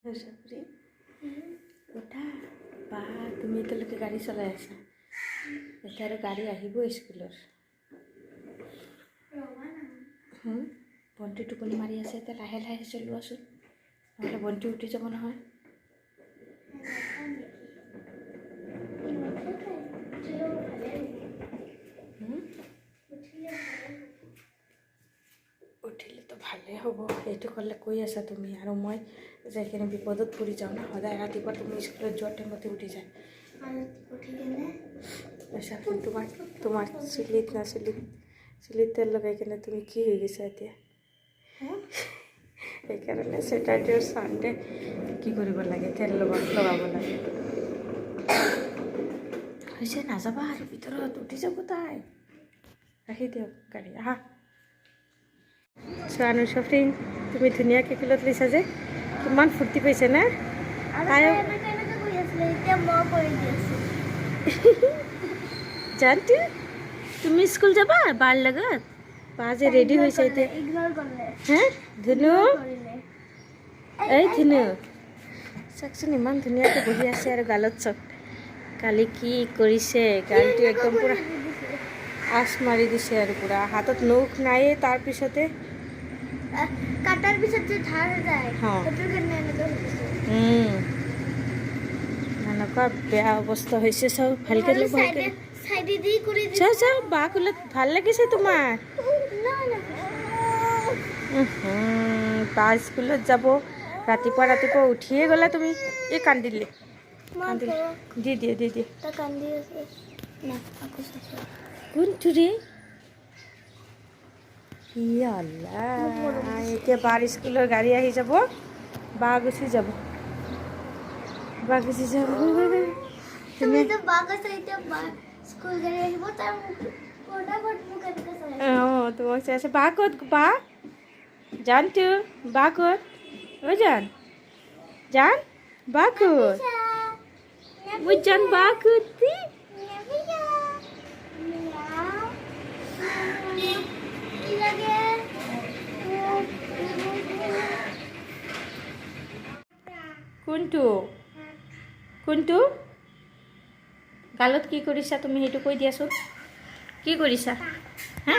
চাপৰি উঠা বা তুমি এতিয়ালৈকে গাড়ী চলাই আছা এতিয়া আৰু গাড়ী আহিব স্কুলৰ ভণ্টি টোপনি মাৰি আছে এতিয়া লাহে লাহে চলোৱাচোন নহ'লে ভণ্টি উঠি যাব নহয় উঠিলেতো ভালেই হ'ব সেইটো ক'লে কৈ আছা তুমি আৰু মই যাই কিনে বিপদত পৰি যাওঁ না সদায় ৰাতিপুৱা তুমি স্কুলত যোৱাৰ টাইমতে উঠি যায় আচ্ছা তোমাৰ তোমাৰ চুলিত না চুলিত তেল লগাই কিনে তুমি কি হৈ গৈছা এতিয়া সেইকাৰণে ছেটাৰডে আৰু ছানডে কি কৰিব লাগে তেল লগাব লাগে হৈছে নাযাবা আৰু ভিতৰত উঠি যাব তাই ৰাখি দিয়ক গাড়ী আহা চোৱানো চফ্ৰিন তুমি ধুনীয়াকৈ কিলত লৈছা যে কিমান ফূৰ্তি পাইছে না জানতো তুমি স্কুল যাবা বাৰ লগত বা যে ৰেডি হৈছে এতিয়া হে ধুনু এই ধুনু চাওকচোন ইমান ধুনীয়াকৈ বহি আছে আৰু গালত চক কালি কি কৰিছে গালটো একদম পূৰা আঁচ মাৰি দিছে আৰু পূৰা হাতত নখ নাইয়ে তাৰপিছতে কাটাৰ পিছত যে ধাৰ যায় সেইটো কাৰণে এনেকুৱা বেয়া অৱস্থা হৈছে চাও ভালকৈ চাও চাও বা কোলত ভাল লাগিছে তোমাৰ বা স্কুলত যাব ৰাতিপুৱা উঠিয়ে গ'লা তুমি এই কান্দিলে দি দিয়ে কোনটো ৰে এতিয়া বাৰ স্কুলৰ গাড়ী আহি যাব বা গুচি যাব তোমাক চাই আছে বা ক'ত বা জানতো বা ক'ত ঐ জান বা ক'ত মই জান বা ক'ত কোনটো গালত কি কৰিছা তুমি সেইটো কৈ দিয়াচোন কি কৰিছা হা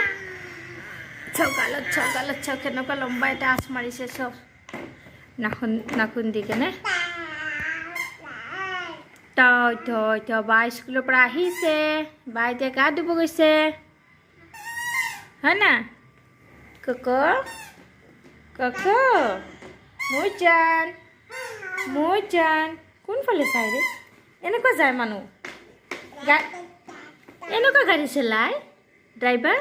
চাও গালত চাও কেনেকুৱা লম্বা এটা আঁচ মাৰিছে চব নাখুন দি কেনে বা স্কুলৰ পৰা আহিছে বা এতিয়া গা ধুব গৈছে হয় না কক মোৰ জান কোনফালে চাই ৰে এনেকুৱা যায় মানুহ এনেকুৱা গাড়ী চলায় ড্ৰাইভাৰ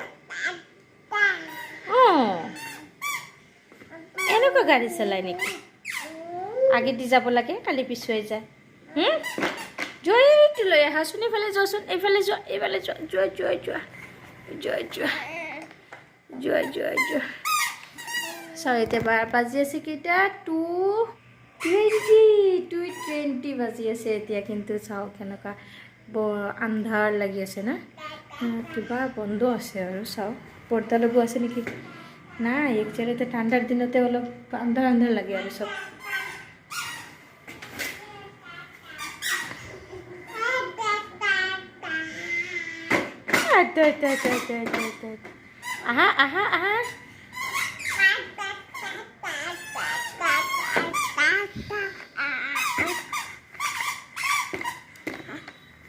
এনেকুৱা গাড়ী চলায় নেকি আগে দি যাব লাগে কালি পিছুৱাই যায় জয়টো লৈ আহাচোন এইফালে যোৱাচোন এইফালে যোৱা চাওঁ এতিয়া বাজি আছে কেইটা 2:20 বাজি আছে এতিয়া কিন্তু চাওঁ কেনেকুৱা বৰ আন্ধাৰ লাগি আছে না কিবা বন্ধ আছে আৰু চাওঁ পৰ্দা লগোৱা আছে নেকি নাই একচুৱেলি ঠাণ্ডাৰ দিনতে অলপ আন্ধাৰ লাগে আৰু চব আহা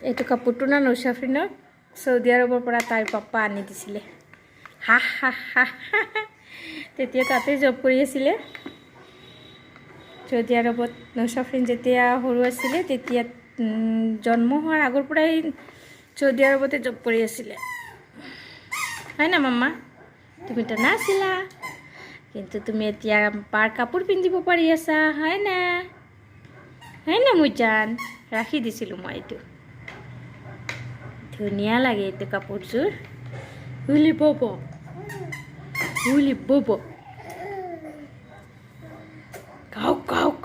এইটো কাপোৰটো না নৌচাফ্ৰিনৰ চৌদি আৰবৰ পৰা তাইৰ পাপা আনি দিছিলে হা তেতিয়া তাতে জব কৰি আছিলে চৌদি আৰবত নৌচাফ্ৰিন যেতিয়া সৰু আছিলে তেতিয়া জন্ম হোৱাৰ আগৰ পৰাই চৌদি আৰবতে জব কৰি আছিলে হয় না মাম্মা তুমিতো নাছিলা কিন্তু তুমি এতিয়া বাৰ কাপোৰ পিন্ধিব পাৰি আছা হয় না মই জান ৰাখি দিছিলোঁ মই এইটো ধুনীয়া লাগে এইটো কাপোৰযোৰ হুলি বব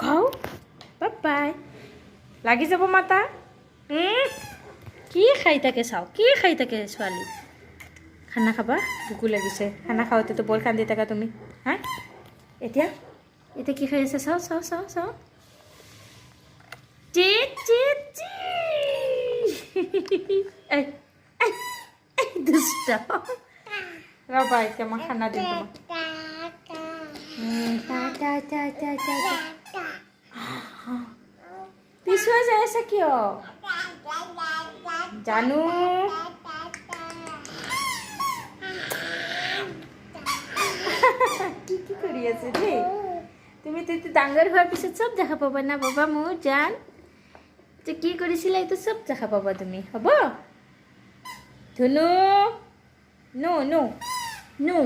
খাও বাই লাগি যাব মাতা কি খাই থাকে চাওঁ কি খাই থাকে ছোৱালী খানা খাবা ভোকো লাগিছে খানা খাওঁতেতো বৰ কান্দি থাকা তুমি হা এতিয়া কি খাই আছে চাওঁ চিট চিট চি এই এই এই দুষ্ট রবা এতিয়া মই খানা দিম তোমাক টা টা টা টা টা পিছুৱাই যাই আছে কিয় জানো কি কি কৰি আছে দেই তুমি তো ডাঙৰ হোৱাৰ পিছত চব দেখা পাবা না বাবা মোৰ জান যে কি কৰিছিলা এইটো চব দেখা পাবা তুমি হ'ব ধুনু নো নো নো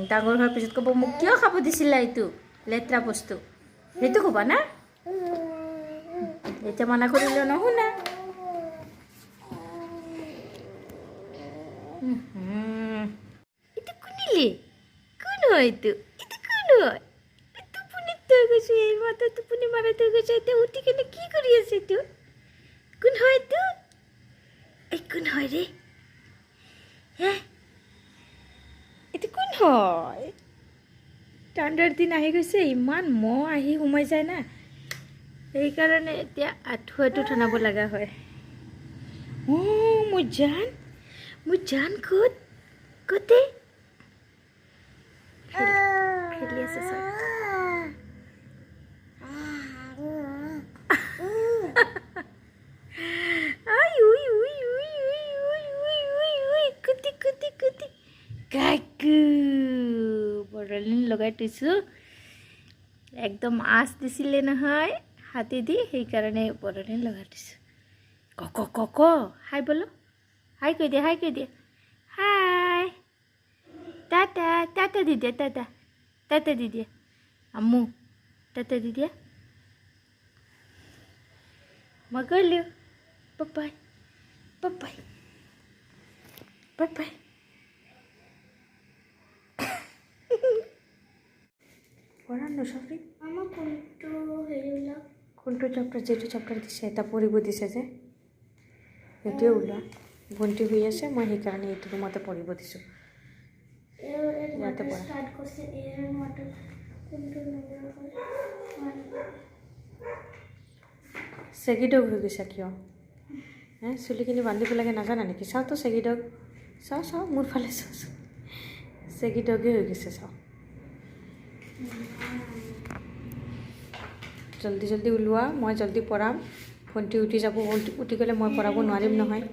ডাঙৰ হোৱাৰ পিছত ক'ব মোক কিয় খাব দিছিলা এইটো লেতেৰা বস্তু সেইটো ক'বা না এতিয়া মানা কৰিলেও নুশুনা এইটো কোনিলে কোন হয় এইটো এইটো কোন হয় টোপনিত থৈ গৈছে এই মাত্ৰ টোপনি মাৰাই থৈ গৈছে এতিয়া উঠি কিনে কি কৰি আছে এইটো কোন হয় এইটো এই কোন হয় ৰে হে এইটো কোন হয় ঠাণ্ডাৰ দিন আহি গৈছে ইমান মহ আহি সোমাই যায় না সেইকাৰণে এতিয়া আঁঠুৱাটো ঠনাব লগা হয় মোৰ জান ক'ত ক'তে খেলি আছে চব আই উই উই উই উই উই উই উই উই কুটি কুটি কুটি কাকু বৰলিন লগাই থৈছোঁ একদম আঁচ দিছিলে নহয় হাতে দি সেইকাৰণে বৰলিন লগাই থৈছোঁ ক হাই বলো হাই কৈ দিয়া হাই টাটা টাটা দি দিয়া টাটা দি দিয়া আম্মু টাটা দি দিয়া মই গ'লোঁ বাই বাই পঢ়া নচৰি আমাৰ কোনটো হেৰিবিলাক কোনটো চেপ্টাৰ যিটো চেপ্টাৰ দিছে এটা পঢ়িব দিছে যে সেইটোৱে ওলোৱা ভণ্টি হৈ আছে মই সেইকাৰণে এইটো ৰুমতে পঢ়িব দিছোঁ ইয়াতে পঢ়া ষ্টাৰ্ট কৰিছে এয়াৰ মটো কোনটো চেগিডগ হৈ গৈছে কিয় হে চুলিখিনি বান্ধিব লাগে নাজানা নেকি চাওঁতো চেগিডগ চাওঁ মোৰ ফালে চাওঁ চেগিডগে হৈ গৈছে চাওঁ জল্দি ওলোৱা মই জল্দি পঢ়াম ভণ্টি উঠি যাব উঠি গ'লে মই পঢ়াব নোৱাৰিম নহয়